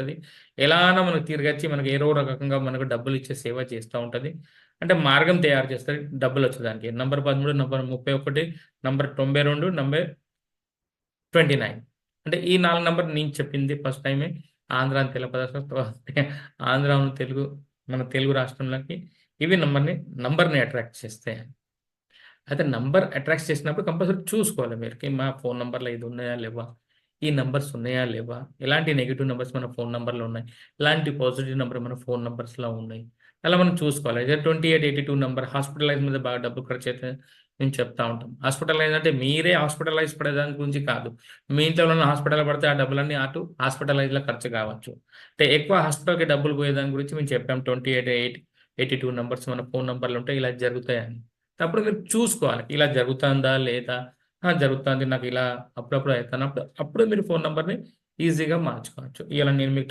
చేస్తది. ఎలానో మనకు తిరిగొచ్చి మనకు ఏదో రకంగా మనకు డబ్బులిచ్చే సేవ చేస్తా ఉంటది. అంటే మార్గం తయారు చేస్తది డబ్బులొచ్చేదానికి. Number 13, number 31, number 92, number 29. అంటే ఈ 4 నంబర్ నేను చెప్పింది ఫస్ట్ టైమే ఆంధ్ర అని తెలపదలుచుకున్న తర్వాత ఆంధ్ర, తెలుగు మన తెలుగు రాష్ట్రంలోకి ఇవి నంబర్‌ని అట్రాక్ట్ చేస్తాయి. అయితే నంబర్ అట్రాక్ట్ చేసినప్పుడు కంపల్సరీ చూసుకోవాలి మీరు. మా ఫోను నంబర్‌లో ఇది ఉన్నాయా? లేవా? ఈ నంబర్స్ ఉన్నాయా? లేవా? ఎలాంటి నెగెటివ్ నంబర్స్ మన ఫోను నంబర్‌లో ఉన్నాయి? ఎలాంటి పాజిటివ్ నంబర్ మన ఫోను నంబర్స్‌లో ఉన్నాయి? అలా మనం చూసుకోవాలి. అయితే 2882 నంబర్ హాస్పిటలైజ్ మీద బాగా డబ్బు ఖర్చయితే మేము చెప్తా ఉంటాం. హాస్పిటలైజ్ అంటే మీరే హాస్పిటలైజ్ పడేదాని గురించి కాదు. మీ ఇంట్లో ఎవరైనా హాస్పిటల్ పడితే ఆ డబ్బులన్నీ అటు హాస్పిటలైజ్‌లో ఖర్చు కావచ్చు. అంటే ఎక్కువ హాస్పిటల్‌కి డబ్బులు పోయే దాని గురించి మేము చెప్పాం. 82 నంబర్స్ మన ఫోను నంబర్‌లు ఉంటే ఇలా జరుగుతాయని. అప్పుడు మీరు చూసుకోవాలి. ఇలా జరుగుతాందా? లేదా? ఆ! జరుగుతాంది. నాకిలా అప్పుడప్పుడు అయితన్నప్పుడు అప్పుడు మీరు ఫోను నంబర్‌ని ఈజీగా మార్చుకోవచ్చు. ఇయాల నేను మీకు